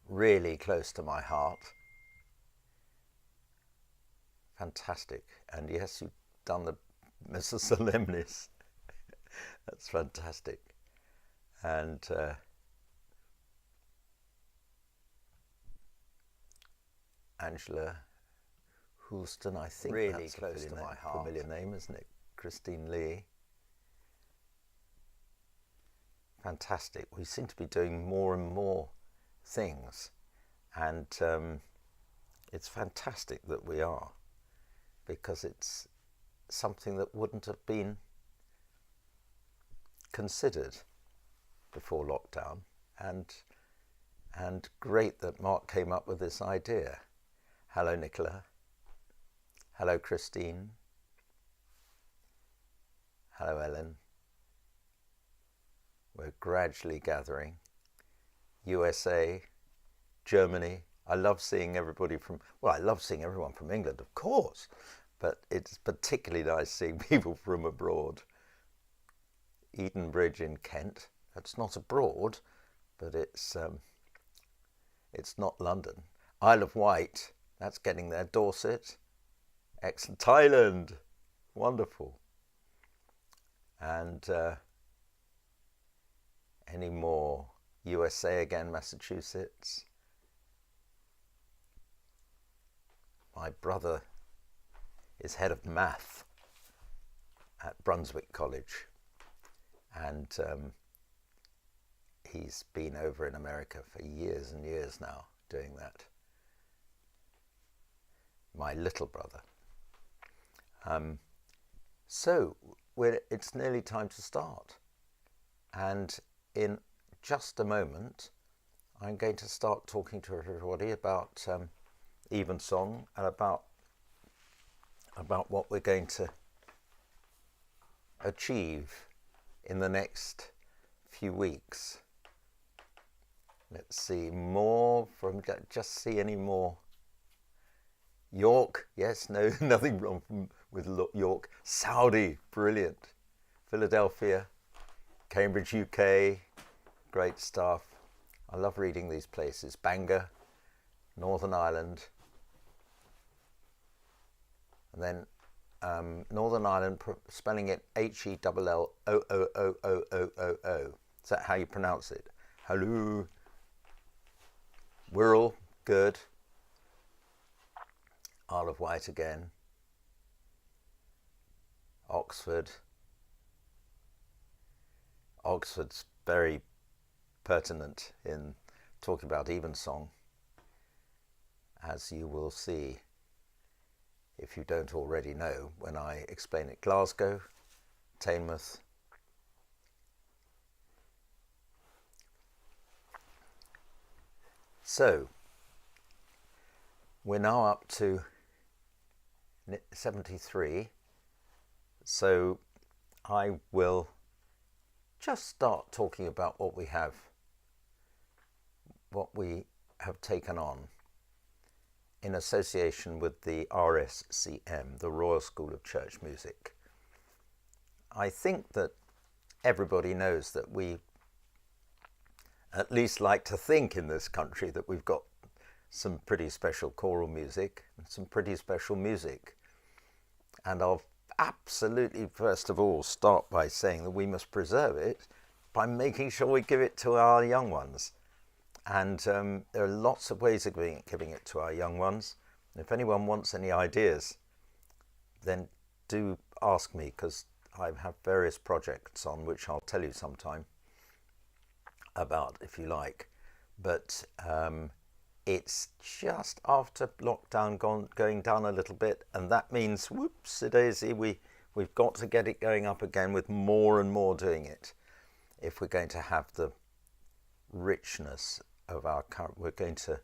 really close to my heart. Fantastic. And yes, you've done the Missa Solemnis. That's fantastic. And Angela Houlston, I think really that's close to my heart. Familiar name, isn't it? Christine Lee. Fantastic. We seem to be doing more and more things, and it's fantastic that we are, because it's something that wouldn't have been considered before lockdown, and great that Mark came up with this idea. Hello, Nicola. Hello, Christine. Hello, Ellen. We're gradually gathering. USA, Germany. I love seeing everybody from, well, I love seeing everyone from England, of course, but it's particularly nice seeing people from abroad. Edenbridge in Kent. That's not abroad, but it's not London. Isle of Wight, that's getting there. Dorset, excellent. Thailand, wonderful. And any more? USA again, Massachusetts. My brother is head of math at Brunswick College, and he's been over in America for years and years now doing that. My little brother. So it's nearly time to start, and in just a moment I'm going to start talking to everybody about Evensong and about what we're going to achieve in the next few weeks. Let's see, more from, just see any more. York, yes, no, nothing wrong with York. Saudi, brilliant. Philadelphia, Cambridge, UK, great stuff. I love reading these places. Bangor, Northern Ireland. And then Northern Ireland, spelling it Helloooo. Is that how you pronounce it? Hello. Wirral, good. Isle of Wight again. Oxford. Oxford's very pertinent in talking about Evensong, as you will see if you don't already know when I explain it. Glasgow, Teignmouth. So we're now up to 73, so I will just start talking about what we have taken on in association with the RSCM, the Royal School of Church Music. I think that everybody knows that we at least like to think in this country that we've got some pretty special choral music and some pretty special music. And I'll absolutely, first of all, start by saying that we must preserve it by making sure we give it to our young ones. And there are lots of ways of giving it to our young ones. If anyone wants any ideas, then do ask me, because I have various projects on which I'll tell you sometime about, if you like. But it's just after lockdown going down a little bit, and that means, whoops-a-daisy, we've got to get it going up again with more and more doing it. If we're going to have the richness of our current, we're going to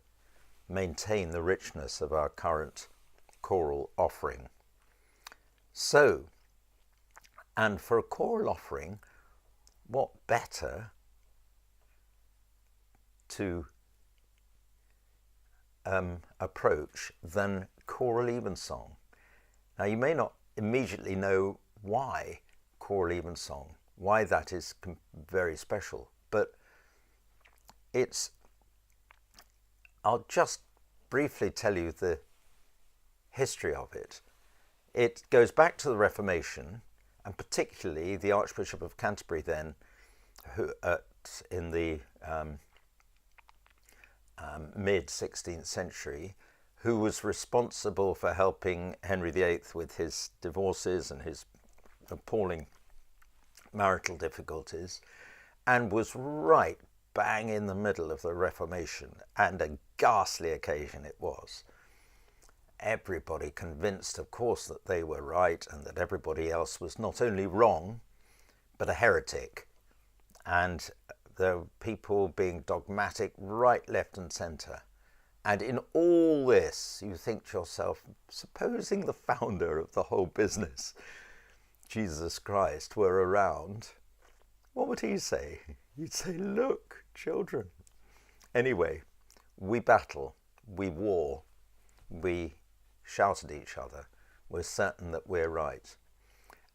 maintain the richness of our current choral offering. So, and for a choral offering, what better to approach than choral evensong? Now, you may not immediately know why choral evensong, why that is very special, but it's I'll just briefly tell you the history of it. It goes back to the Reformation, and particularly the Archbishop of Canterbury then, who in the mid-16th century, who was responsible for helping Henry VIII with his divorces and his appalling marital difficulties, and was right bang in the middle of the Reformation, and a ghastly occasion it was. Everybody convinced, of course, that they were right and that everybody else was not only wrong, but a heretic. And there were people being dogmatic right, left and centre. And in all this, you think to yourself, supposing the founder of the whole business, Jesus Christ, were around, what would he say? He'd say, look, children. Anyway, we battle, we war, we shout at each other. We're certain that we're right.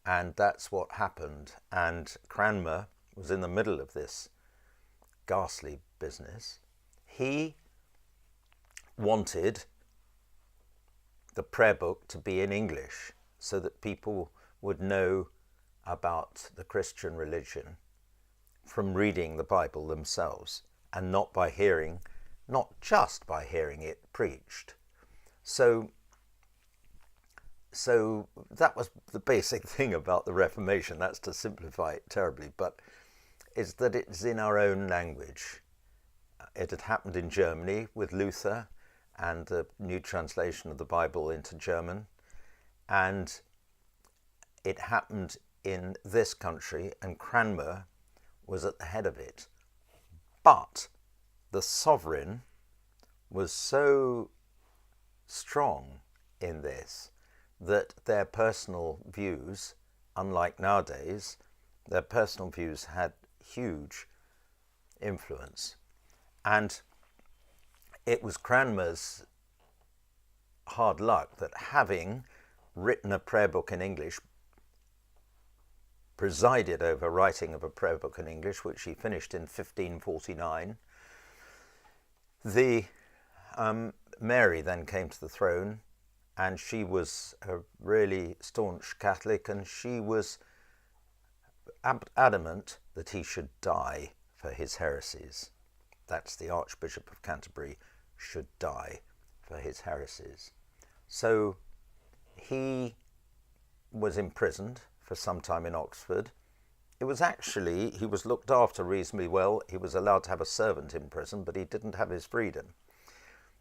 And that's what happened. And Cranmer was in the middle of this ghastly business. He wanted the prayer book to be in English so that people would know about the Christian religion from reading the Bible themselves, and not just by hearing it preached. So that was the basic thing about the Reformation. That's to simplify it terribly, but is that it's in our own language. It had happened in Germany with Luther and the new translation of the Bible into German, and it happened in this country, and Cranmer was at the head of it. But the sovereign was so strong in this that their personal views, unlike nowadays, their personal views had huge influence. And it was Cranmer's hard luck that, having written a prayer book in English, presided over writing of a prayer book in English, which he finished in 1549, Mary then came to the throne, and she was a really staunch Catholic, and she was adamant that he should die for his heresies. That's the Archbishop of Canterbury should die for his heresies. So he was imprisoned for some time in Oxford. It was actually, he was looked after reasonably well. He was allowed to have a servant in prison, but he didn't have his freedom.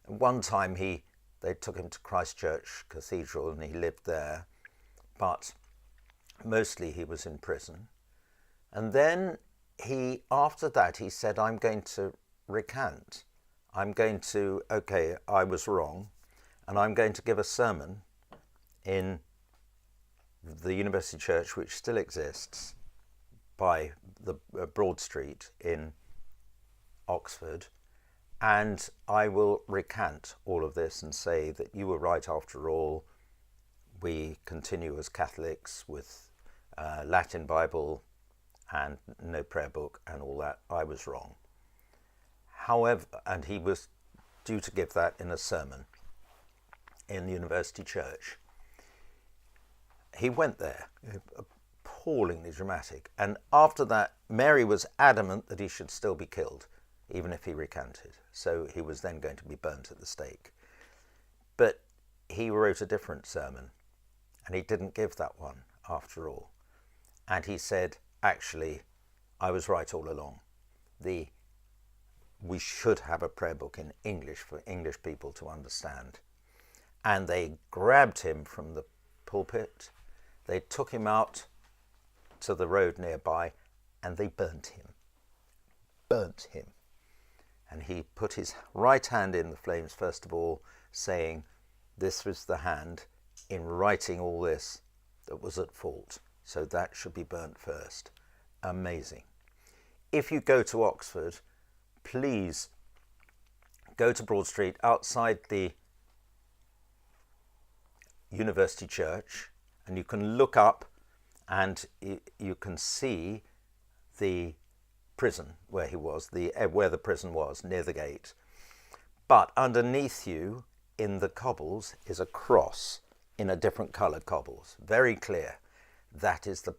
One time they took him to Christ Church Cathedral and he lived there, but mostly he was in prison. And then after that, he said, I'm going to recant. Okay, I was wrong, and I'm going to give a sermon in the University Church, which still exists, by the Broad Street in Oxford, and I will recant all of this and say that you were right after all. We continue as Catholics with Latin Bible and no prayer book and all that. I was wrong. However, and he was due to give that in a sermon in the University Church. He went there, appallingly dramatic. And after that, Mary was adamant that he should still be killed, even if he recanted. So he was then going to be burnt at the stake. But he wrote a different sermon, and he didn't give that one after all. And he said, actually, I was right all along. We should have a prayer book in English for English people to understand. And they grabbed him from the pulpit, they took him out to the road nearby, and they burnt him. And he put his right hand in the flames first of all, saying, this was the hand in writing all this that was at fault, so that should be burnt first. Amazing. If you go to Oxford, please go to Broad Street outside the University Church, and you can look up and you can see the prison where he was, where the prison was, near the gate. But underneath you in the cobbles is a cross in a different colour cobbles. Very clear. That is the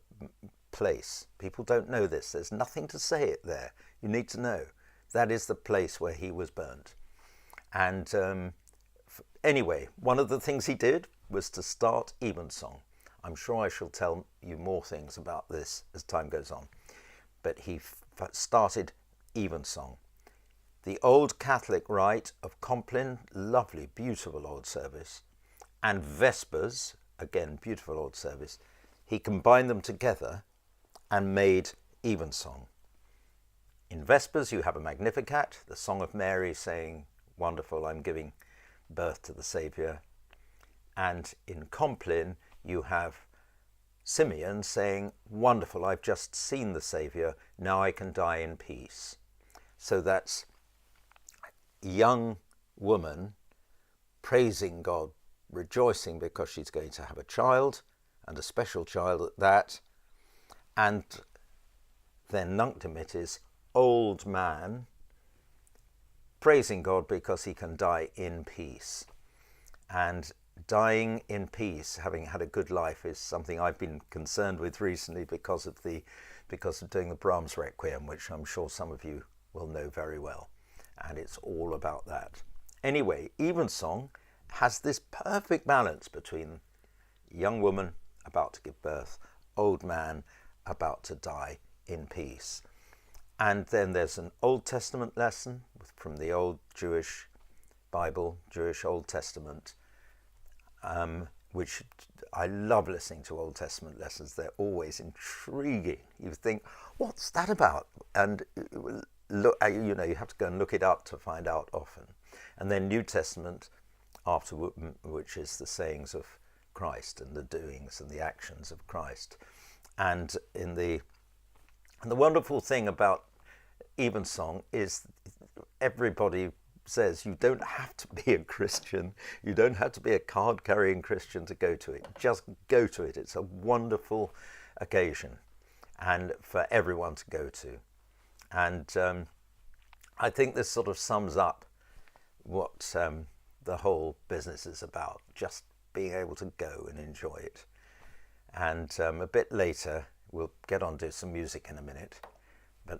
place. People don't know this. There's nothing to say it there. You need to know. That is the place where he was burnt. And anyway, one of the things he did was to start Evensong. I'm sure I shall tell you more things about this as time goes on. But he started Evensong. The old Catholic rite of Compline, lovely, beautiful old service, and Vespers, again, beautiful old service, he combined them together and made Evensong. In Vespers, you have a Magnificat, the Song of Mary saying, wonderful, I'm giving birth to the Saviour. And in Compline, you have Simeon saying, wonderful, I've just seen the Saviour, now I can die in peace. So that's a young woman praising God, rejoicing because she's going to have a child, and a special child at that. And then Nunc Dimittis, old man, praising God because he can die in peace. And dying in peace, having had a good life, is something I've been concerned with recently because of doing the Brahms Requiem, which I'm sure some of you will know very well. And it's all about that. Anyway, Evensong has this perfect balance between young woman about to give birth, old man about to die in peace. And then there's an Old Testament lesson from the old Jewish Bible, Jewish Old Testament, which I love listening to Old Testament lessons. They're always intriguing. You think, what's that about? And look, you have to go and look it up to find out often. And then New Testament, after which is the sayings of Christ and the doings and the actions of Christ. And the wonderful thing about Evensong is everybody says you don't have to be a Christian, you don't have to be a card-carrying Christian to go to it. Just go to it. It's a wonderful occasion and for everyone to go to. And I think this sort of sums up what the whole business is about, just being able to go and enjoy it. And a bit later, we'll get on to some music in a minute. But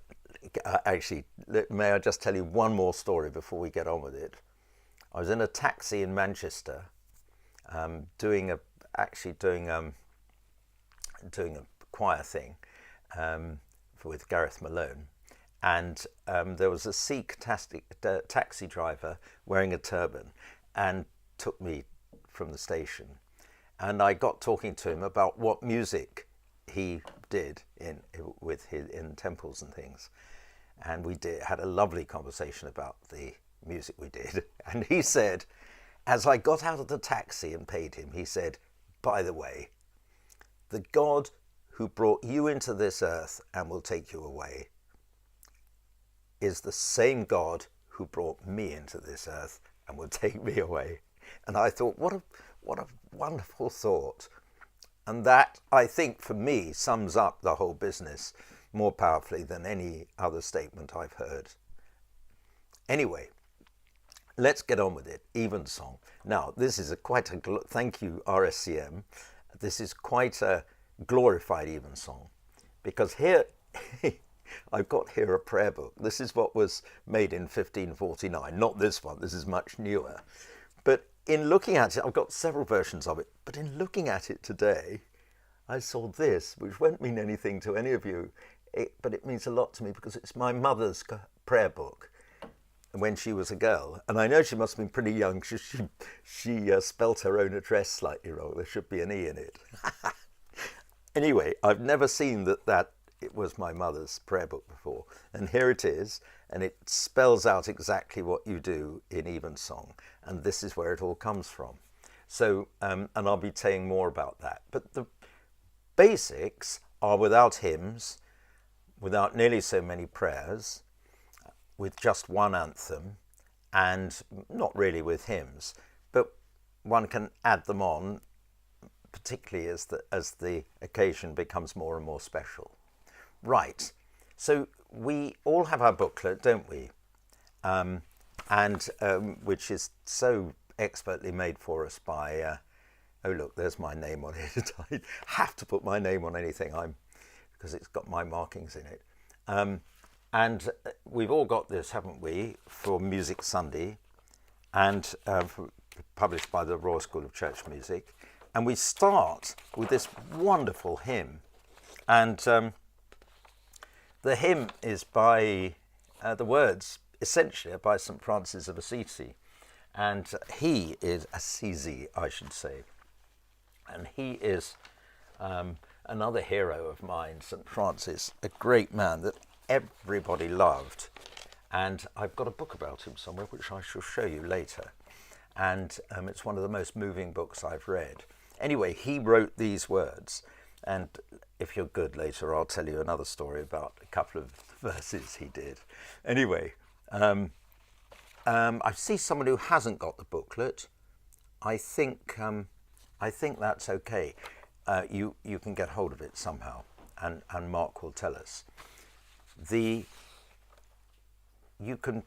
actually, may I just tell you one more story before we get on with it? I was in a taxi in Manchester, doing a choir thing with Gareth Malone, and there was a Sikh taxi driver wearing a turban and took me from the station, and I got talking to him about what music he did in temples and things, and we had a lovely conversation about the music we did. And he said, as I got out of the taxi and paid him, he said, by the way, the God who brought you into this earth and will take you away is the same God who brought me into this earth and will take me away. And I thought, what a wonderful thought. And that, I think, for me, sums up the whole business more powerfully than any other statement I've heard. Anyway, let's get on with it. Evensong. Now, this is thank you, RSCM. This is quite a glorified Evensong, because here, I've got here a prayer book. This is what was made in 1549. Not this one. This is much newer. But in looking at it, I've got several versions of it, but in looking at it today, I saw this, which won't mean anything to any of you, but it means a lot to me because it's my mother's prayer book when she was a girl. And I know she must have been pretty young because she spelt her own address slightly wrong. There should be an E in it. Anyway, I've never seen that it was my mother's prayer book before. And here it is, and it spells out exactly what you do in Evensong. And this is where it all comes from. So, and I'll be saying more about that. But the basics are without hymns, without nearly so many prayers, with just one anthem, and not really with hymns, but one can add them on, particularly as the occasion becomes more and more special. Right, so we all have our booklet, don't we? And and which is so expertly made for us by, oh look, there's my name on it. I have to put my name on anything because it's got my markings in it. And we've all got this, haven't we, for Music Sunday, and published by the Royal School of Church Music. And we start with this wonderful hymn. And the hymn is by, the words essentially are by St. Francis of Assisi. And he is Assisi, I should say. And he is another hero of mine, St. Francis, a great man that everybody loved. And I've got a book about him somewhere, which I shall show you later. And it's one of the most moving books I've read. Anyway, he wrote these words. And if you're good later, I'll tell you another story about a couple of verses he did. Anyway, I see someone who hasn't got the booklet. I think that's okay. You can get hold of it somehow, and Mark will tell us. You can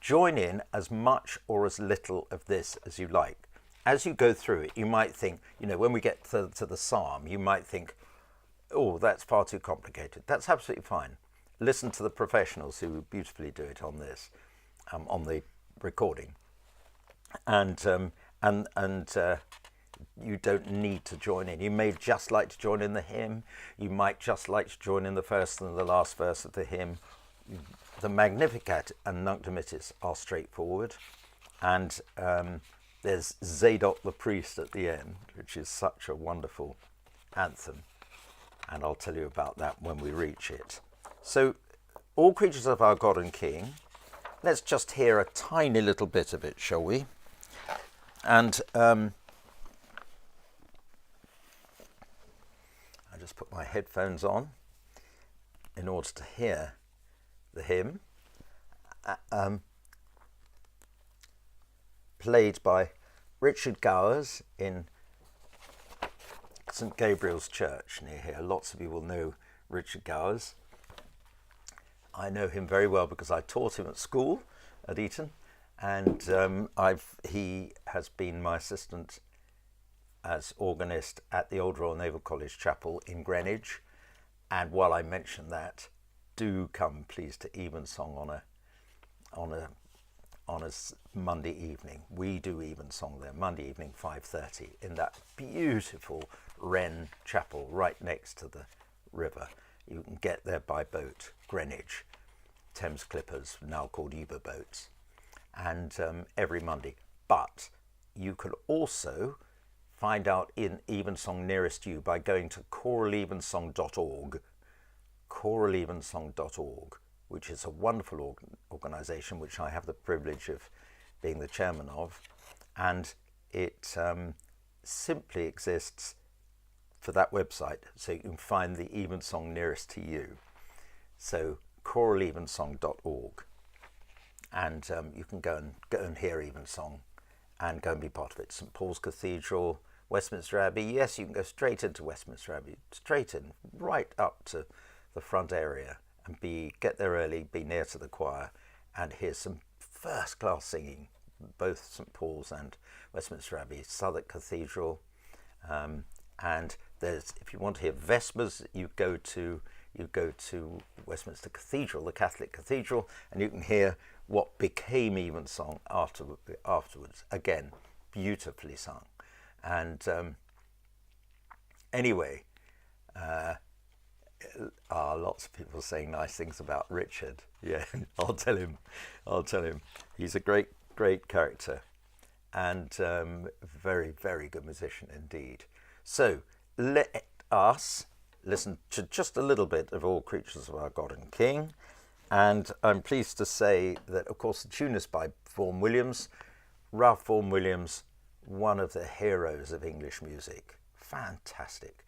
join in as much or as little of this as you like. As you go through it, you might think, when we get to the psalm, you might think, oh, that's far too complicated. That's absolutely fine. Listen to the professionals who beautifully do it on this, on the recording. And you don't need to join in. You may just like to join in the hymn. You might just like to join in the first and the last verse of the hymn. The Magnificat and Nunc Dimittis are straightforward. And there's Zadok the Priest at the end, which is such a wonderful anthem. And I'll tell you about that when we reach it. So, all creatures of our God and King. Let's just hear a tiny little bit of it, shall we? And I just put my headphones on in order to hear the hymn. Played by Richard Gowers in St. Gabriel's Church near here. Lots of you will know Richard Gowers. I know him very well because I taught him at school at Eton, and he has been my assistant as organist at the Old Royal Naval College Chapel in Greenwich. And while I mention that, do come please to Evensong on a Monday evening. We do Evensong there, Monday evening, 5:30, in that beautiful Wren Chapel right next to the river. You can get there by boat, Greenwich, Thames Clippers, now called Uber boats, and every Monday. But you could also find out in Evensong nearest you by going to choralevensong.org, choralevensong.org, which is a wonderful organisation which I have the privilege of being the chairman of, and it simply exists for that website, so you can find the Evensong nearest to you. So choralevensong.org, and you can go and hear Evensong and go and be part of it. St Paul's Cathedral, Westminster Abbey. Yes, you can go straight into Westminster Abbey, straight in, right up to the front area, and get there early, be near to the choir, and hear some first-class singing, both St Paul's and Westminster Abbey. Southwark Cathedral, and there's, if you want to hear Vespers, you go to Westminster Cathedral, the Catholic Cathedral, and you can hear what became Evensong afterwards. Again, beautifully sung. And anyway, lots of people saying nice things about Richard. Yeah, I'll tell him. He's a great character, and very, very good musician indeed. So let us listen to just a little bit of All Creatures of Our God and King. And I'm pleased to say that, of course, the tune is by Vaughan Williams. Ralph Vaughan Williams, one of the heroes of English music. Fantastic.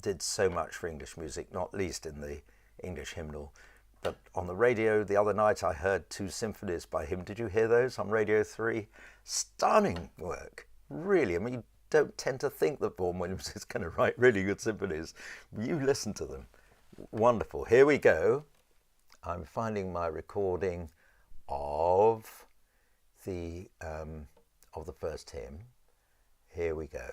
Did so much for English music, not least in the English hymnal. But on the radio the other night, I heard 2 symphonies by him. Did you hear those on Radio 3? Stunning work. Really, I mean, you don't tend to think that Vaughan Williams is going to write really good symphonies. You listen to them. Wonderful. Here we go. I'm finding my recording of the first hymn. Here we go.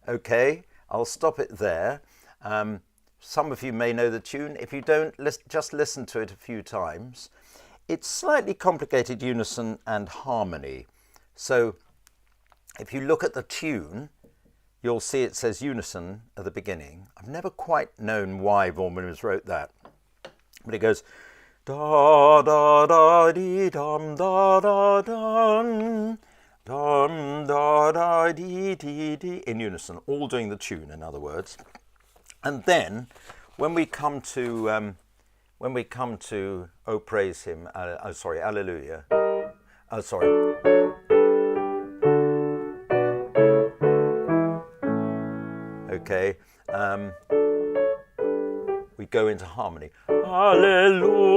Okay, I'll stop it there. Some of you may know the tune. If you don't, just listen to it a few times. It's slightly complicated unison and harmony. So if you look at the tune, you'll see it says unison at the beginning. I've never quite known why Vaughan Williams wrote that, but it goes da da da dee dum da da dum. Dum da da dee dee dee, in unison, all doing the tune, in other words. And then, when we come to "Oh Praise Him," Alleluia. Okay, we go into harmony. Alleluia,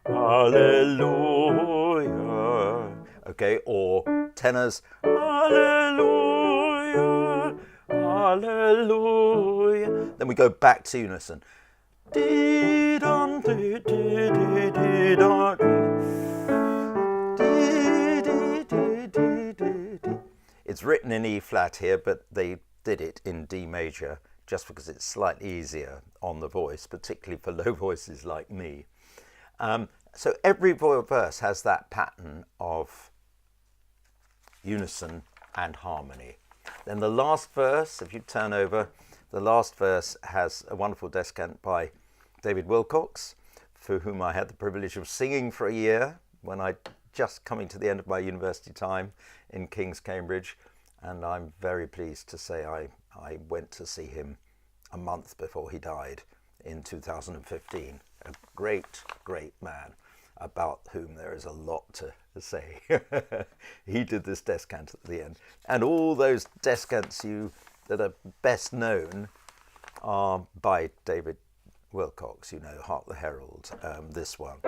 Alleluia. Okay, or tenors, Alleluia, Alleluia. Then we go back to unison. Dee dum dee dee dee dee da dee dee dee dee dee dee. It's written in E flat here, but they did it in D major just because it's slightly easier on the voice, particularly for low voices like me. So every verse has that pattern of unison and harmony. Then the last verse, if you turn over, the last verse has a wonderful descant by David Wilcox, for whom I had the privilege of singing for a year when I just coming to the end of my university time in King's, Cambridge, and I'm very pleased to say I went to see him a month before he died in 2015. A great, great man, about whom there is a lot to say. He did this descant at the end. And all those descants that are best known are by David Wilcox, you know, Hark the Herald, this one.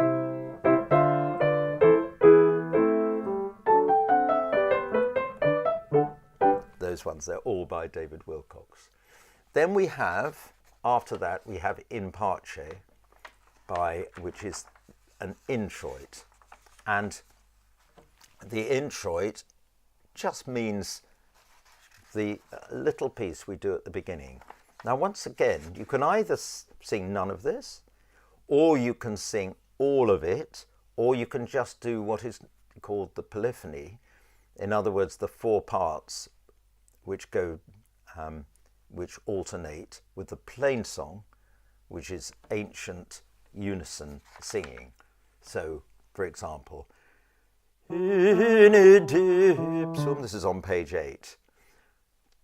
Those ones, they're all by David Wilcox. Then we have, after that, we have In Parce, which is an introit. And the introit just means the little piece we do at the beginning. Now, once again, you can either sing none of this, or you can sing all of it, or you can just do what is called the polyphony. In other words, the four parts which go, which alternate with the plain song, which is ancient unison singing. So, for example, in ipsum, this is on page 8.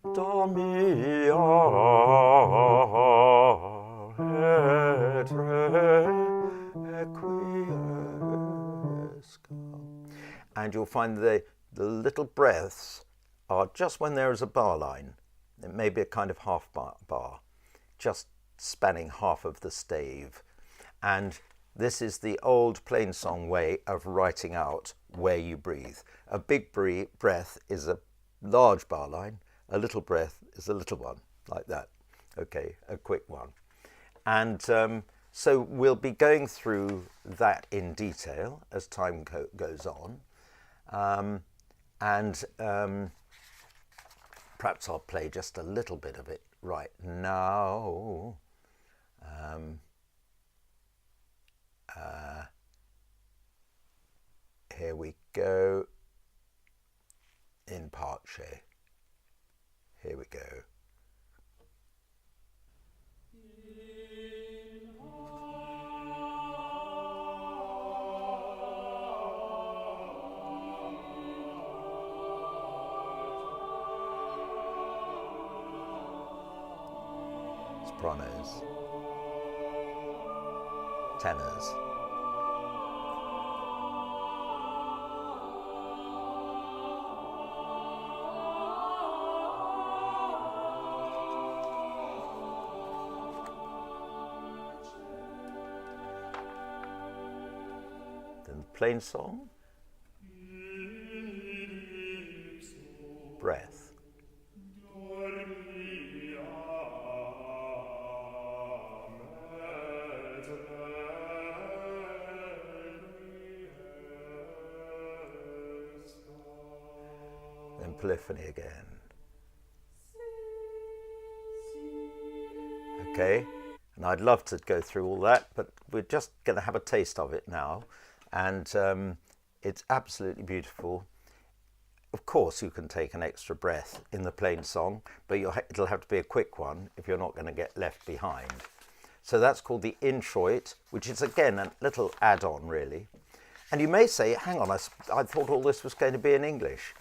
Domia et requiescam. And you'll find the little breaths are just when there is a bar line. It may be a kind of half bar, just spanning half of the stave. And this is the old plain song way of writing out where you breathe. A big breath is a large bar line. A little breath is a little one, like that. Okay, a quick one. And so we'll be going through that in detail as time goes on. Perhaps I'll play just a little bit of it right now. Here we go. In Parce. Here we go. Sopranos, tenors. Then plain song, breath. Then polyphony again. Okay, and I'd love to go through all that, but we're just going to have a taste of it now. And it's absolutely beautiful. Of course, you can take an extra breath in the plain song, but it'll have to be a quick one if you're not going to get left behind. So that's called the Introit, which is again a little add-on really. And you may say, hang on, I thought all this was going to be in English.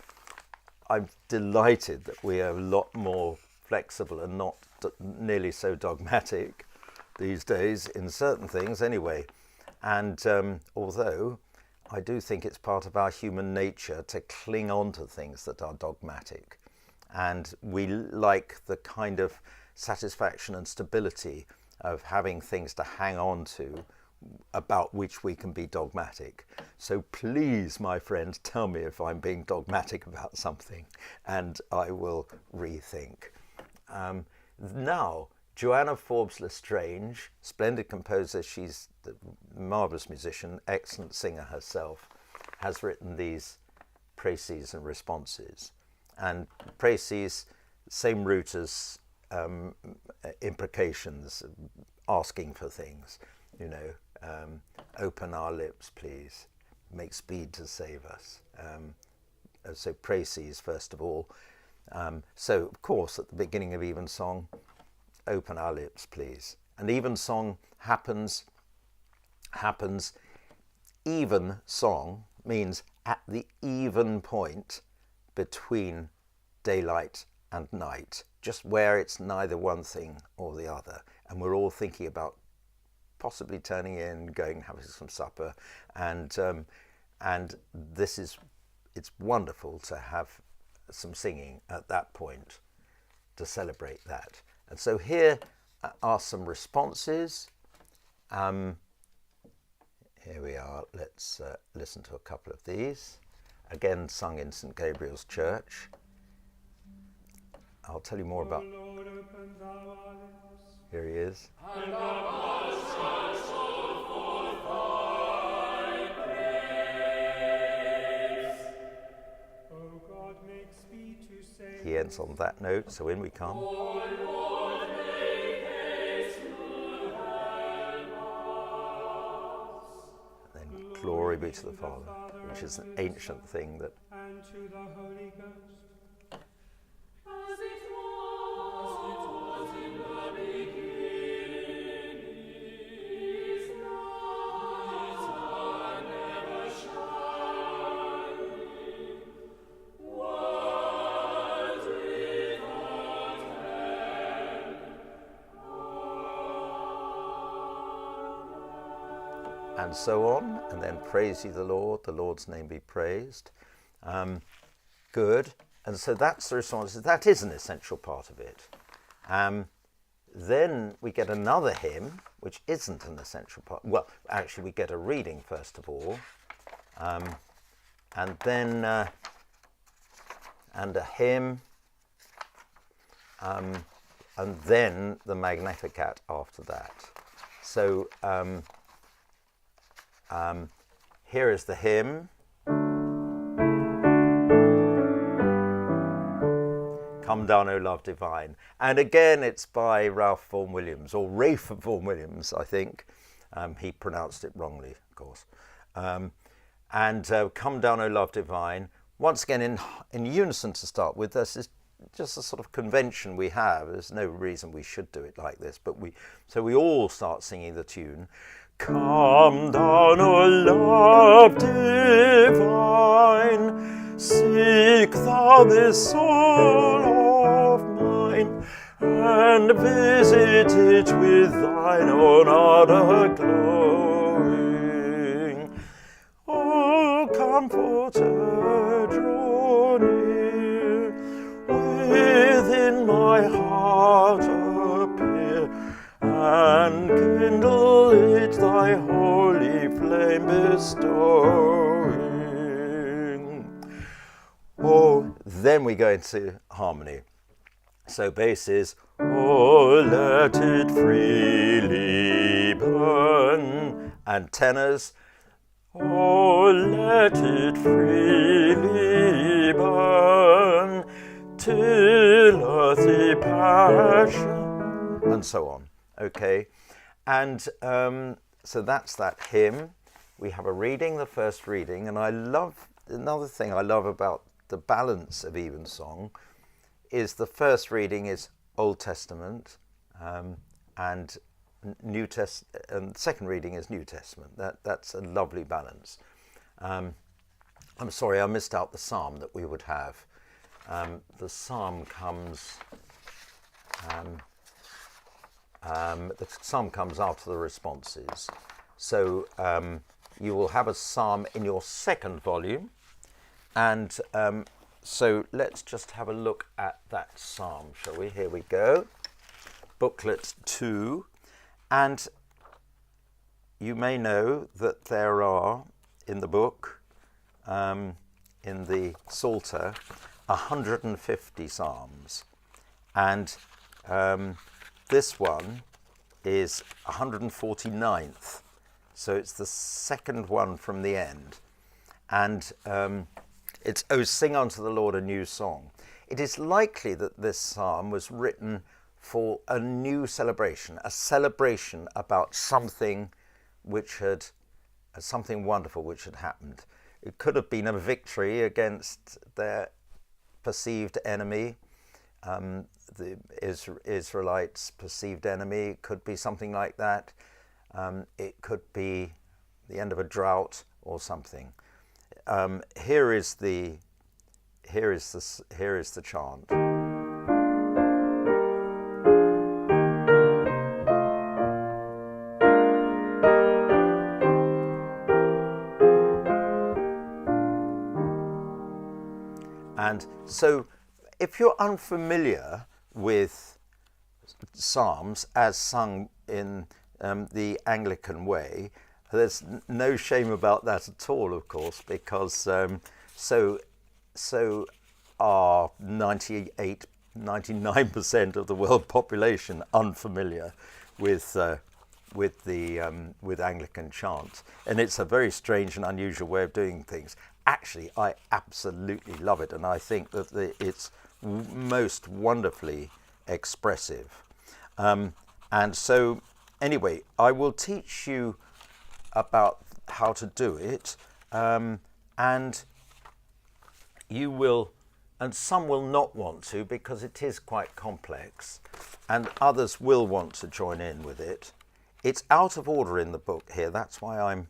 I'm delighted that we are a lot more flexible and not nearly so dogmatic these days in certain things anyway. And although I do think it's part of our human nature to cling on to things that are dogmatic, and we like the kind of satisfaction and stability of having things to hang on to about which we can be dogmatic. So please, my friends, tell me if I'm being dogmatic about something and I will rethink. Now, Joanna Forbes Lestrange, splendid composer, she's a marvellous musician, excellent singer herself, has written these Preces and responses. And Preces, same root as imprecations, asking for things, you know, open our lips, please, make speed to save us. So Preces, first of all. So, of course, at the beginning of Evensong, open our lips, please. And Evensong happens, even song means at the even point between daylight and night, just where it's neither one thing or the other. And we're all thinking about possibly turning in, going having some supper, and it's wonderful to have some singing at that point to celebrate that. And so here are some responses. Here we are. Let's listen to a couple of these. Again, sung in St. Gabriel's Church. I'll tell you more about... Here he is. He ends on that note, so in we come. And then glory be to the Father, which is an ancient thing that... And to the Holy Ghost. As it was in the beginning, is now, and ever shall be, world without end. And so on, and then praise ye the Lord's name be praised. Good. And so that's the response. That is an essential part of it. Then we get another hymn, which isn't an essential part. Well, actually, we get a reading first of all, and then and a hymn, and then the Magnificat after that. So here is the hymn. Come Down, O Love Divine. And again, it's by Ralph Vaughan Williams, or Rafe Vaughan Williams, I think. He pronounced it wrongly, of course. Come Down, O Love Divine. Once again, in unison to start with. This is just a sort of convention we have. There's no reason we should do it like this, but we all start singing the tune. Come down, O love divine, seek thou this soul of mine, and visit it with thine own ardor glowing. O Comforter, draw near, within my heart appear, and kindle it thy holy flame bestowing. Oh, then we go into harmony. So bass is, oh, let it freely burn. And tenors, oh, let it freely burn, till earthly passion, and so on. Okay, and so that's that hymn. We have a reading, the first reading, and another thing I love about the balance of Evensong is the first reading is Old Testament, and New Testament, and the second reading is New Testament. That's a lovely balance. I'm sorry, I missed out the psalm that we would have. The psalm comes. The psalm comes after the responses. So you will have a psalm in your second volume. And so let's just have a look at that psalm, shall we? Here we go. Booklet 2. And you may know that there are, in the book, in the Psalter, 150 psalms. And this one is 149th, so it's the second one from the end. And it's, "O sing unto the Lord a new song." It is likely that this psalm was written for a new celebration, a celebration about something something wonderful which had happened. It could have been a victory against their perceived enemy. The Israelites' perceived enemy. It could be something like that. It could be the end of a drought or something. Here is the chant. And so, if you're unfamiliar with psalms as sung in the Anglican way, there's no shame about that at all, of course, because so are 99% of the world population unfamiliar with Anglican chant, and it's a very strange and unusual way of doing things. Actually, I absolutely love it, and I think that it's most wonderfully expressive. And so, anyway, I will teach you about how to do it, and you will, and some will not want to because it is quite complex, and others will want to join in with it. It's out of order in the book here. That's why I'm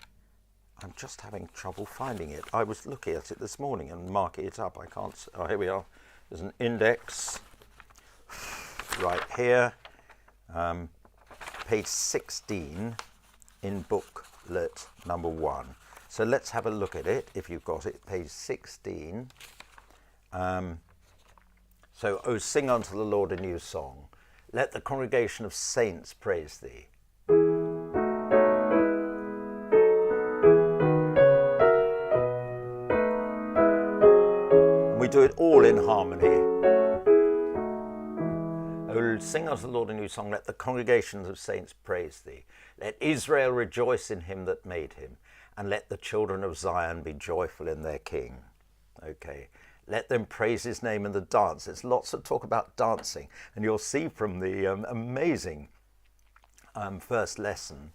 just having trouble finding it. I was looking at it this morning and marking it up. I can't. Oh, here we are. There's an index right here, page 16 in booklet number 1. So let's have a look at it, if you've got it, page 16. So, "O sing unto the Lord a new song. Let the congregation of saints praise thee." And we do it all in harmony. "O sing unto the Lord a new song. Let the congregations of saints praise thee. Let Israel rejoice in him that made him. And let the children of Zion be joyful in their king." Okay. let them praise his name in the dance. There's lots of talk about dancing, and you'll see from the amazing first lesson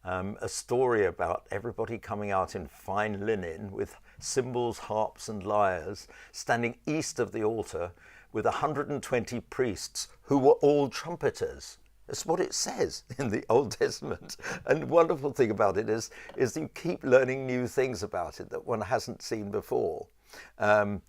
a story about everybody coming out in fine linen with cymbals, harps and lyres, standing east of the altar with 120 priests who were all trumpeters. That's what it says in the Old Testament. And the wonderful thing about it is you keep learning new things about it that one hasn't seen before. So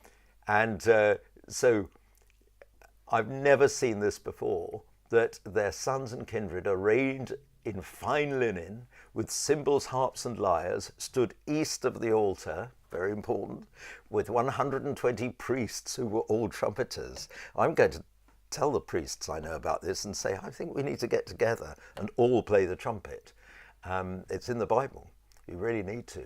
I've never seen this before, that their sons and kindred arrayed in fine linen with cymbals, harps and lyres stood east of the altar, very important, with 120 priests who were all trumpeters. I'm going to tell the priests I know about this and say, I think we need to get together and all play the trumpet. It's in the Bible. You really need to.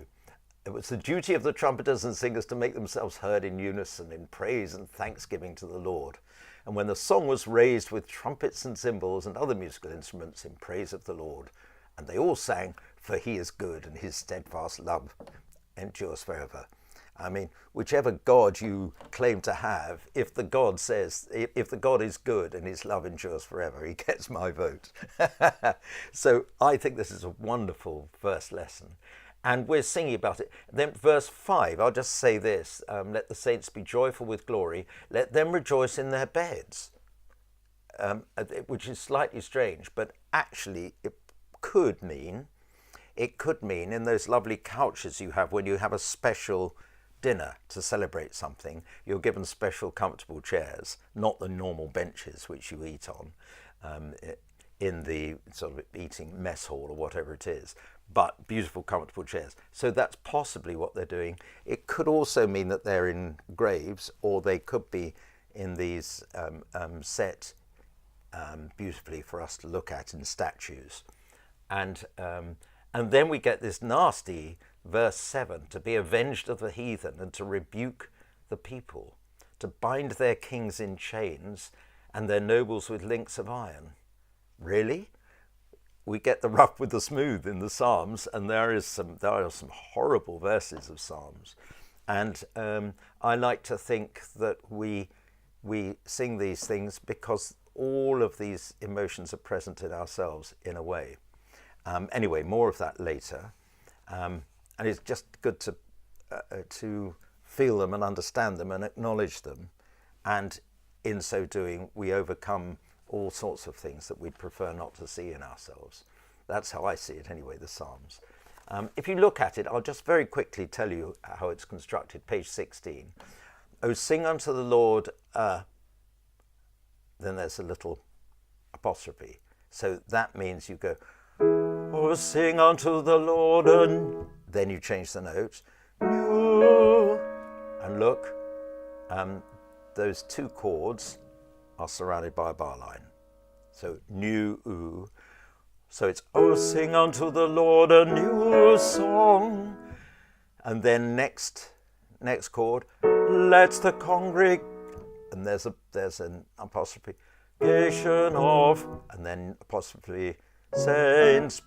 It was the duty of the trumpeters and singers to make themselves heard in unison in praise and thanksgiving to the Lord. And when the song was raised with trumpets and cymbals and other musical instruments in praise of the Lord, and they all sang, for he is good and his steadfast love endures forever. I mean, whichever God you claim to have, if the God is good and his love endures forever, he gets my vote. So I think this is a wonderful first lesson. And we're singing about it. Then verse 5, I'll just say this, let the saints be joyful with glory, let them rejoice in their beds, which is slightly strange, but actually it could mean in those lovely couches you have when you have a special dinner to celebrate something, you're given special comfortable chairs, not the normal benches which you eat on in the sort of eating mess hall or whatever it is, but beautiful comfortable chairs. So that's possibly what they're doing. It could also mean that they're in graves, or they could be in these set beautifully for us to look at in statues. And then we get this nasty verse 7, to be avenged of the heathen and to rebuke the people, to bind their kings in chains and their nobles with links of iron. Really? We get the rough with the smooth in the Psalms, and there are some horrible verses of Psalms. And I like to think that we sing these things because all of these emotions are present in ourselves in a way. Anyway, more of that later. And it's just good to feel them and understand them and acknowledge them. And in so doing, we overcome all sorts of things that we'd prefer not to see in ourselves. That's how I see it anyway, the Psalms. If you look at it, I'll just very quickly tell you how it's constructed. Page 16. Oh, sing unto the Lord, then there's a little apostrophe. So that means you go, oh, sing unto the Lord, and then you change the notes. New. And look, those two chords are surrounded by a bar line. So new. So it's, oh, sing unto the Lord a new song. And then next chord, let the and there's an apostrophe, of, and then apostrophe, saints,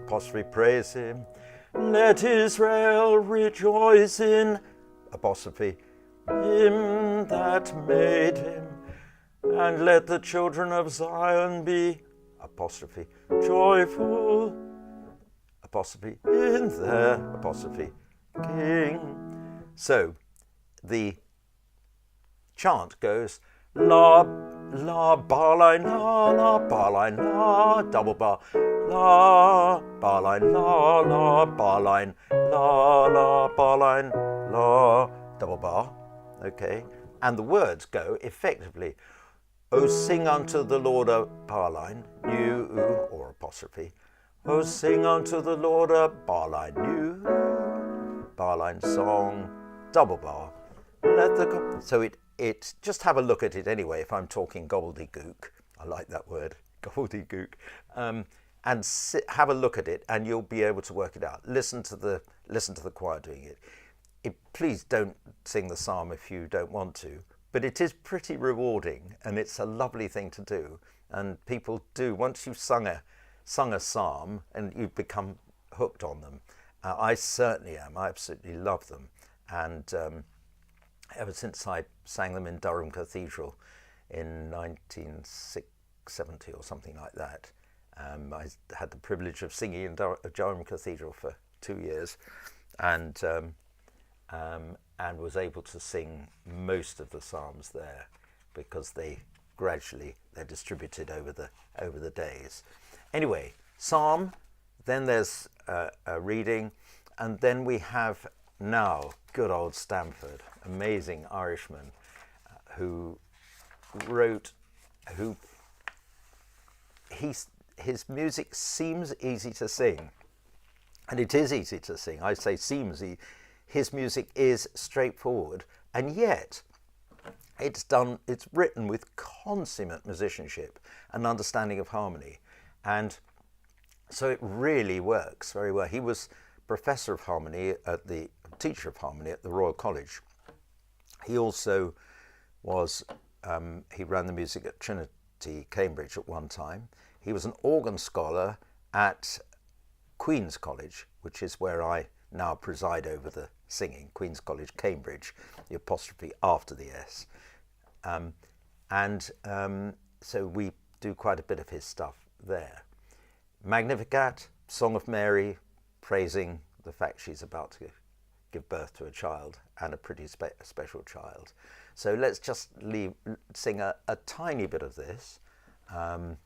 apostrophe, praise him. Let Israel rejoice in, apostrophe, him that made him. And let the children of Zion be, apostrophe, joyful, apostrophe, in their, apostrophe, king. So the chant goes, la, la, bar line, la, bar line, la, double bar, la, bar line, la, bar line, la, bar line, la, double bar, okay? And the words go effectively, oh, sing unto the Lord a bar line, new, or apostrophe. Oh, sing unto the Lord a bar line, new, bar line, song, double bar. So it just have a look at it anyway. If I'm talking gobbledygook, I like that word, gobbledygook, and have a look at it, and you'll be able to work it out. Listen to the choir doing it. Please don't sing the psalm if you don't want to. But it is pretty rewarding, and it's a lovely thing to do. And people do, once you've sung a psalm and you've become hooked on them. I certainly am. I absolutely love them. And ever since I sang them in Durham Cathedral in 1970 or something like that. I had the privilege of singing in Durham Cathedral for 2 years, and was able to sing most of the psalms there, because they're distributed over the days. Anyway, psalm, then there's a reading, and then we have now good old Stanford, amazing Irishman, his music seems easy to sing, and it is easy to sing. I say seems. His music is straightforward, and yet it's written with consummate musicianship and understanding of harmony, and so it really works very well. He was teacher of harmony at the Royal College. He also was, he ran the music at Trinity, Cambridge at one time. He was an organ scholar at Queen's College, which is where I now preside over the singing, Queen's College, Cambridge, the apostrophe after the S. So we do quite a bit of his stuff there. Magnificat, Song of Mary, praising the fact she's about to give birth to a child, and a pretty special child. So let's just sing a tiny bit of this. You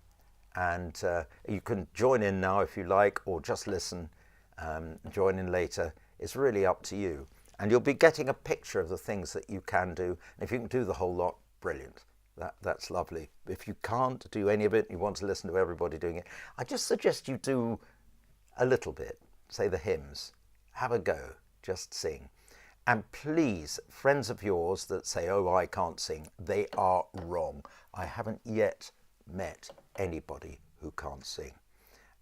can join in now if you like, or just listen, join in later. It's really up to you. And you'll be getting a picture of the things that you can do. And if you can do the whole lot, brilliant. That's lovely. If you can't do any of it, you want to listen to everybody doing it, I just suggest you do a little bit. Say the hymns. Have a go. Just sing. And please, friends of yours that say, oh, I can't sing, they are wrong. I haven't yet met anybody who can't sing.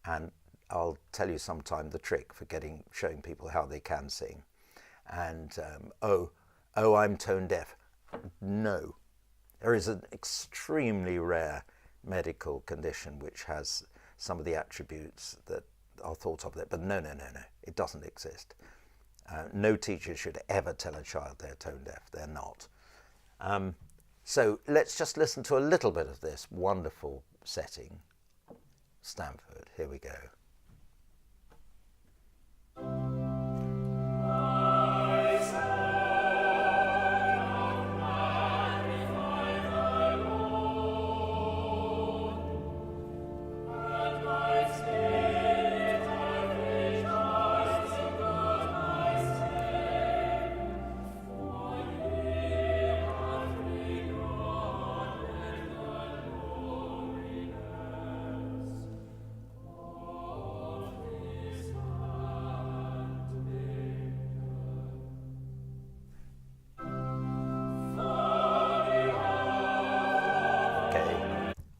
And I'll tell you sometime the trick for showing people how they can sing. And, I'm tone deaf. No. There is an extremely rare medical condition which has some of the attributes that are thought of there, but no, it doesn't exist. No teacher should ever tell a child they're tone deaf. They're not. So let's just listen to a little bit of this wonderful setting. Stanford, here we go.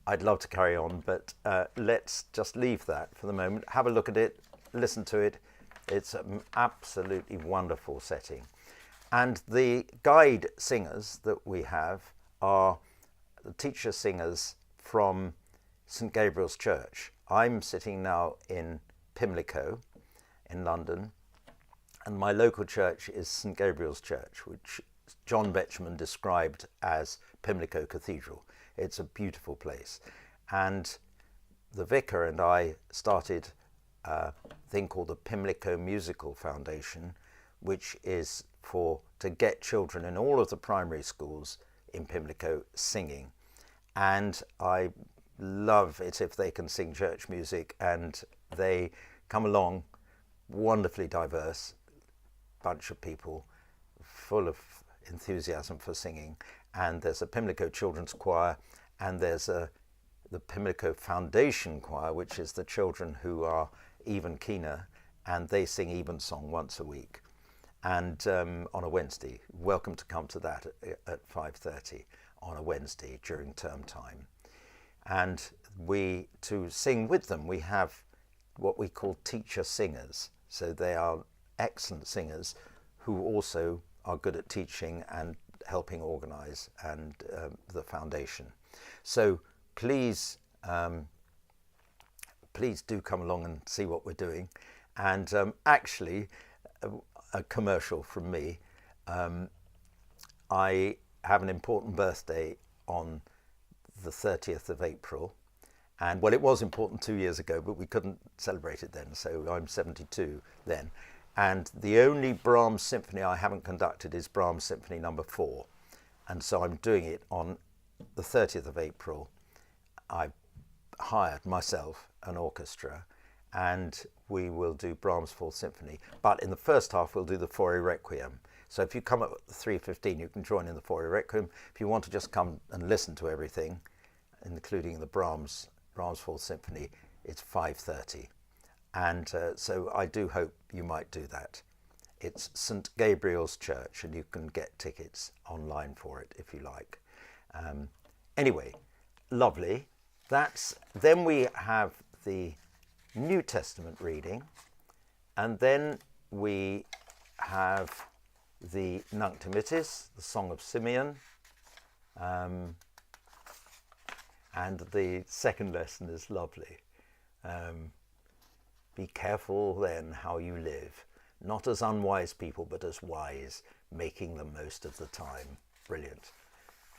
I'd love to carry on, but let's just leave that for the moment. Have a look at it, listen to it. It's an absolutely wonderful setting. And the guide singers that we have are the teacher singers from St Gabriel's Church. I'm sitting now in Pimlico in London, and my local church is St Gabriel's Church, which John Betjeman described as Pimlico Cathedral. It's a beautiful place. And the vicar and I started a thing called the Pimlico Musical Foundation, which is to get children in all of the primary schools in Pimlico singing. And I love it if they can sing church music, and they come along, wonderfully diverse bunch of people, full of enthusiasm for singing. And there's a Pimlico Children's Choir, and there's the Pimlico Foundation Choir, which is the children who are even keener, and they sing Evensong once a week, and on a Wednesday. Welcome to come to that at 5:30 on a Wednesday during term time. And to sing with them, we have what we call teacher singers. So they are excellent singers who also are good at teaching and helping organise and the foundation. So please do come along and see what we're doing. And actually, a commercial from me. I have an important birthday on the 30th of April. And well, it was important 2 years ago, but we couldn't celebrate it then. So I'm 72 then. And the only Brahms symphony I haven't conducted is Brahms Symphony No. 4. And so I'm doing it on the 30th of April. I hired myself an orchestra, and we will do Brahms' Fourth Symphony. But in the first half, we'll do the Fauré Requiem. So if you come up at 3:15, you can join in the Fauré Requiem. If you want to just come and listen to everything, including the Brahms Fourth Symphony, it's 5:30. And so I do hope you might do that. It's St. Gabriel's Church, and you can get tickets online for it if you like. Anyway, lovely. Then we have the New Testament reading, and then we have the Nunc Dimittis, the Song of Simeon, and the second lesson is lovely. Be careful then how you live, not as unwise people, but as wise, making the most of the time. Brilliant.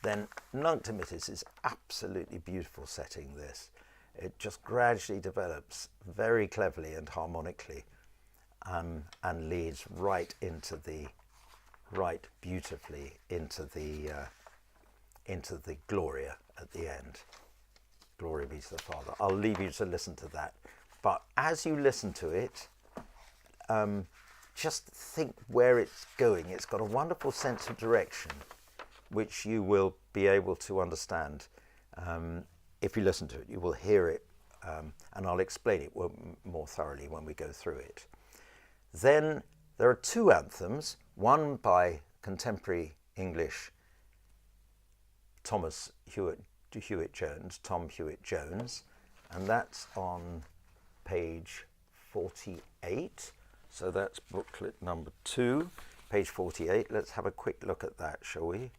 Then Nunc Dimittis is absolutely beautiful setting this. It just gradually develops very cleverly and harmonically, and leads beautifully into the Gloria at the end. Glory be to the Father. I'll leave you to listen to that. But as you listen to it, just think where it's going. It's got a wonderful sense of direction, which you will be able to understand if you listen to it. You will hear it, and I'll explain it more thoroughly when we go through it. Then there are two anthems, one by contemporary English Tom Hewitt Jones, and that's on page 48. So that's booklet number 2, page 48. Let's have a quick look at that, shall we?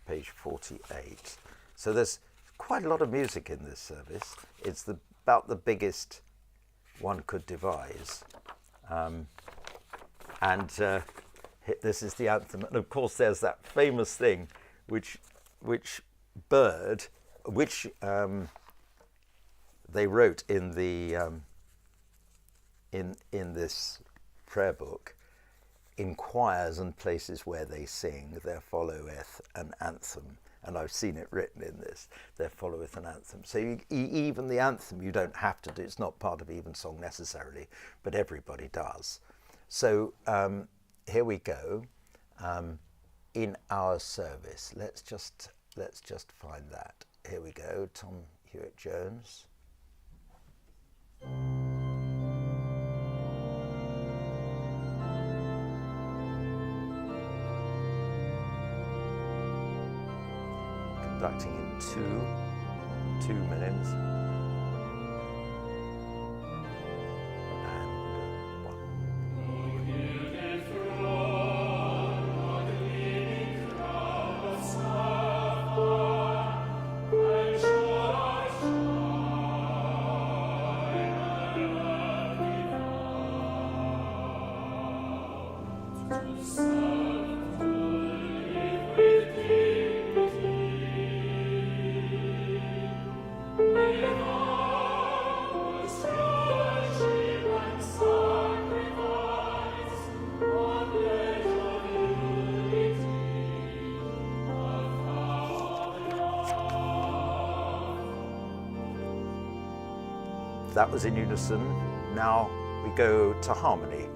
Page 48. So there's quite a lot of music in this service. It's about the biggest one could devise. This is the anthem. And of course there's that famous thing which they wrote in the in this prayer book. In choirs and places where they sing, there followeth an anthem. And I've seen it written in this, there followeth an anthem. So even the anthem you don't have to do, it's not part of Evensong necessarily, but everybody does. So here we go, in our service. Let's just find that. Here we go, Tom Hewitt Jones. Conducting in two minutes. And one. That was in unison. Now we go to harmony.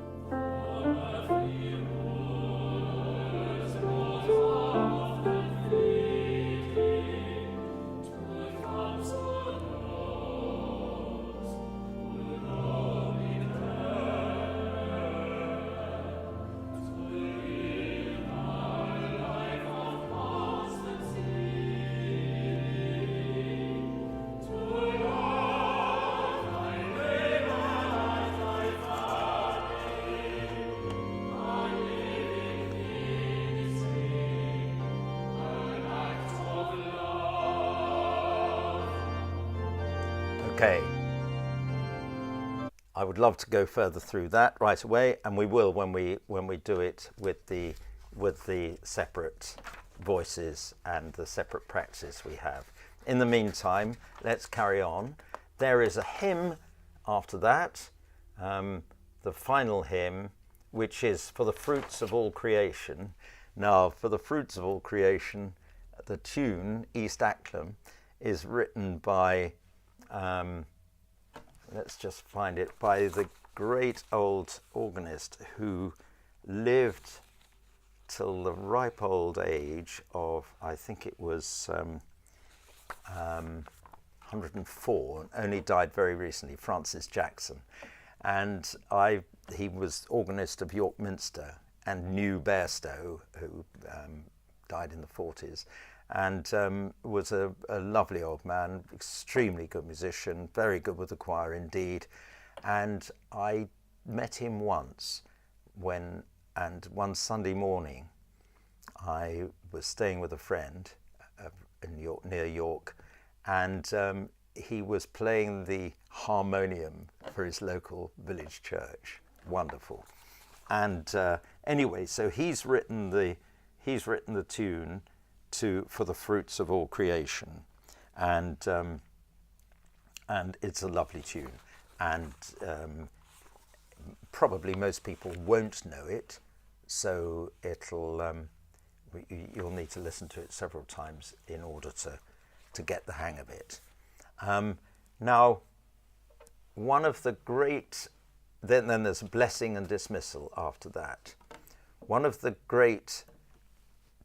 Okay, I would love to go further through that right away, and we will when we do it with the separate voices and the separate practices we have. In the meantime, let's carry on. There is a hymn after that, the final hymn, which is For the Fruits of All Creation. Now, For the Fruits of All Creation, the tune, East Acklam, is written by, let's just find it, by the great old organist who lived till the ripe old age of, I think it was 104, and only died very recently, Francis Jackson. And he was organist of York Minster and New Bairstow, who died in the 40s, and was a lovely old man, extremely good musician, very good with the choir indeed. And I met him once one Sunday morning I was staying with a friend in York, near York, and he was playing the harmonium for his local village church. Wonderful. And anyway, so he's written the tune for the fruits of all creation, and it's a lovely tune, and probably most people won't know it, so you'll need to listen to it several times in order to get the hang of it. Now, one of the great, then there's blessing and dismissal after that. One of the great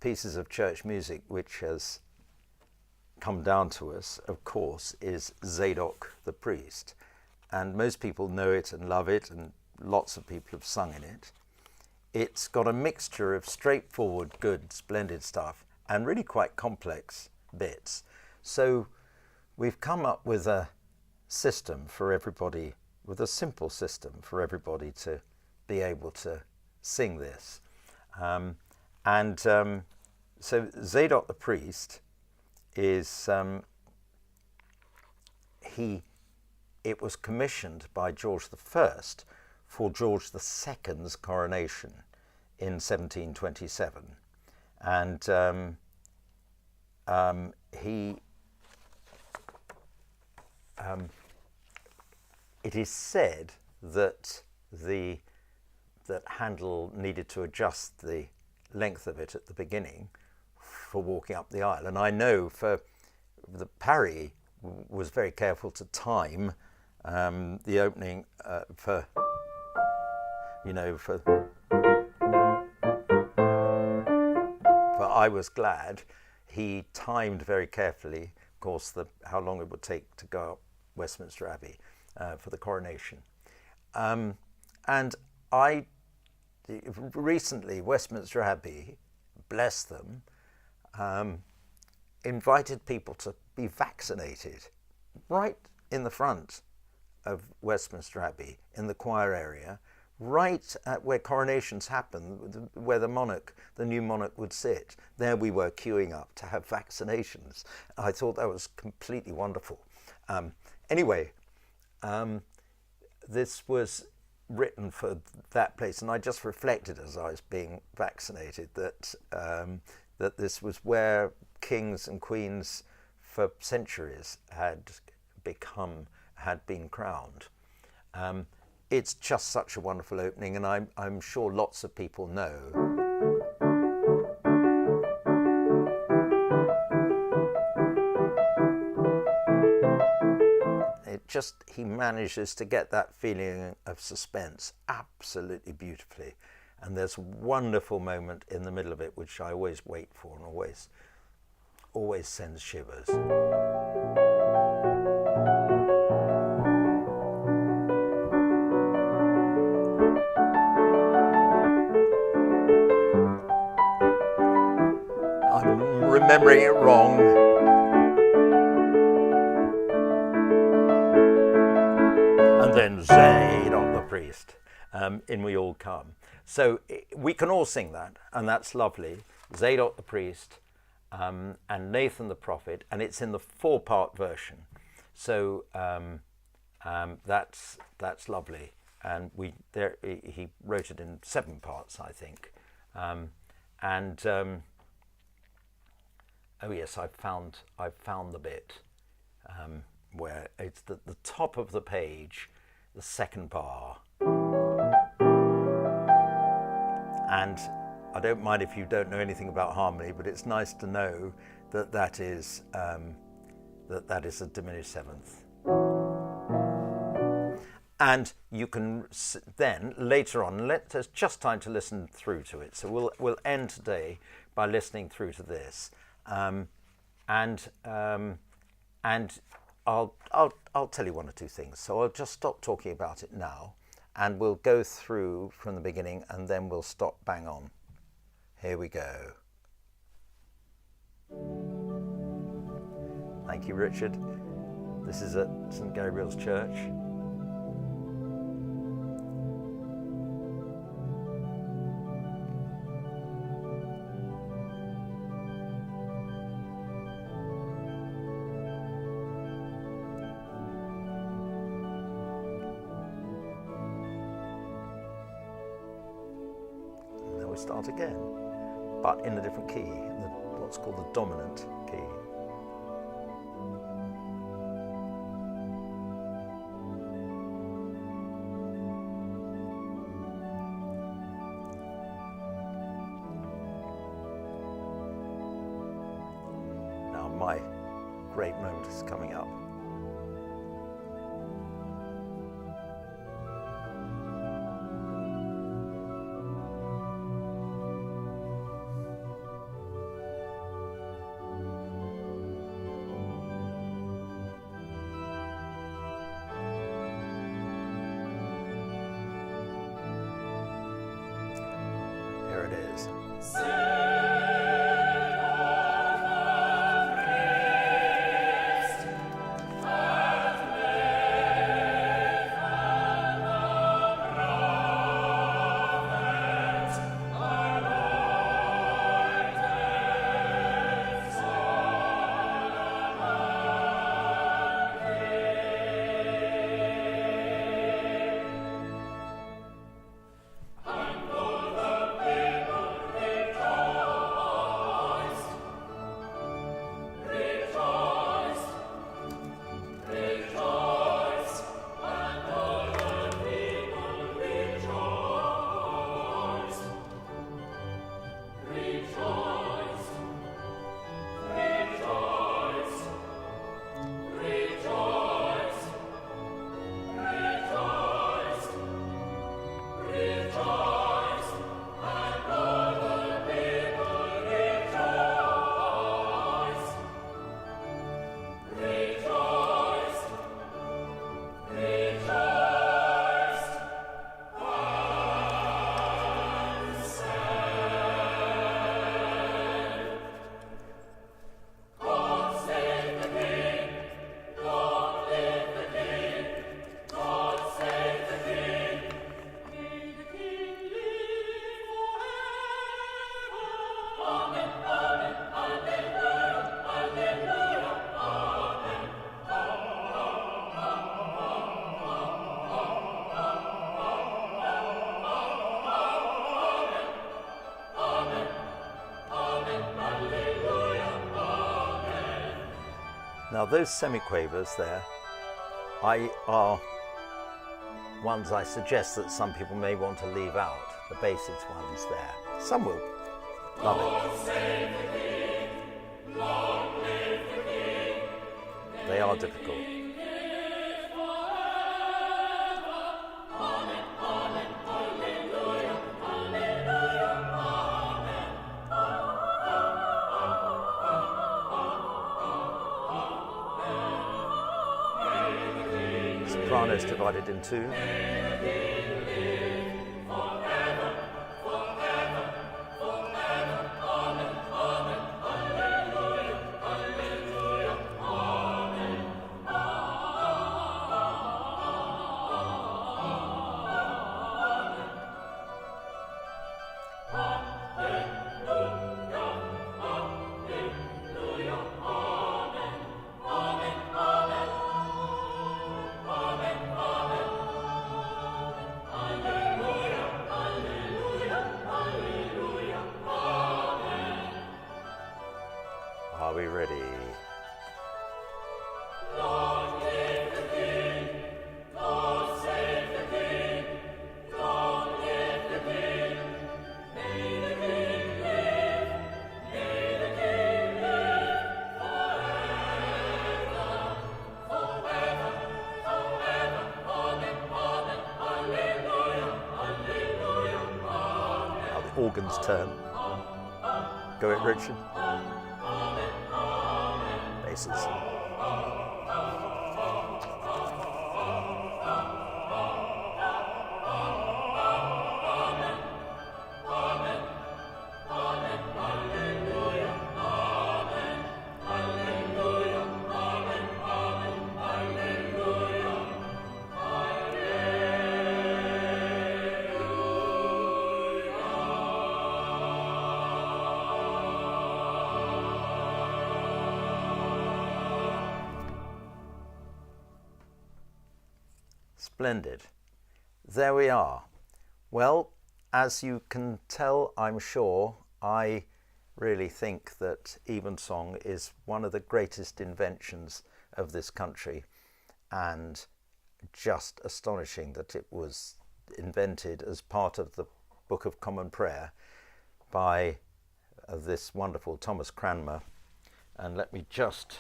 pieces of church music which has come down to us, of course, is Zadok the Priest. And most people know it and love it, and lots of people have sung in it. It's got a mixture of straightforward, good, splendid stuff and really quite complex bits. So we've come up with a system for everybody, with a simple system for everybody to be able to sing this. So Zadok the Priest is, it was commissioned by George I for George II's coronation in 1727. And it is said that Handel needed to adjust the length of it at the beginning for walking up the aisle. And I know for the Parry was very careful to time the opening but I was glad he timed very carefully, of course, how long it would take to go up Westminster Abbey for the coronation. And recently, Westminster Abbey, bless them, invited people to be vaccinated right in the front of Westminster Abbey, in the choir area, right at where coronations happen, where the new monarch would sit. There we were queuing up to have vaccinations. I thought that was completely wonderful. Anyway, this was written for that place, and I just reflected as I was being vaccinated that this was where kings and queens for centuries had been crowned. It's just such a wonderful opening, and I'm sure lots of people know. He manages to get that feeling of suspense absolutely beautifully. And there's a wonderful moment in the middle of it, which I always wait for and always sends shivers. I'm remembering it wrong. And then Zadok the Priest, in we all come. So we can all sing that, and that's lovely. Zadok the Priest and Nathan the Prophet, and it's in the 4-part version. So That's lovely. And he wrote it in 7 parts, I think. Oh yes, I found the bit where it's the top of the page, the second bar. And I don't mind if you don't know anything about harmony, but it's nice to know that is a diminished seventh. And you can then later on, there's just time to listen through to it. So we'll end today by listening through to this, and I'll tell you 1 or 2 things. So I'll just stop talking about it now, and we'll go through from the beginning, and then we'll stop bang on. Here we go. Thank you, Richard. This is at St. Gabriel's Church. Start again, but in a different key, in what's called the dominant key. Now my great moment is coming up. Now those semiquavers there are ones I suggest that some people may want to leave out, the basic ones there. Some will love it. They are difficult. Sopranos divided in 2. Amen. organ's turn. Go it, Richard. Basses. Splendid. There we are. Well, as you can tell, I'm sure, I really think that Evensong is one of the greatest inventions of this country, and just astonishing that it was invented as part of the Book of Common Prayer by this wonderful Thomas Cranmer. And let me just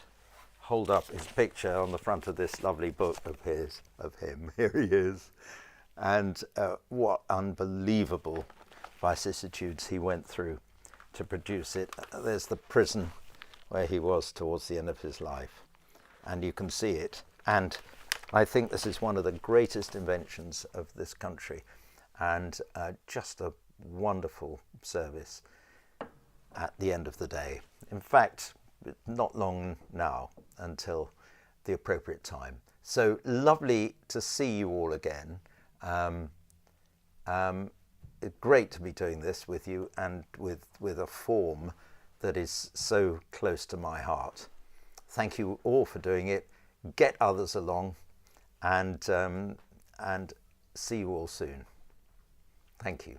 hold up his picture on the front of this lovely book of him. Here he is. And what unbelievable vicissitudes he went through to produce it. There's the prison where he was towards the end of his life, and you can see it. And I think this is one of the greatest inventions of this country, and just a wonderful service at the end of the day. In fact, not long now until the appropriate time. So lovely to see you all again. Great to be doing this with you, and with a form that is so close to my heart. Thank you all for doing it. Get others along, and see you all soon. Thank you.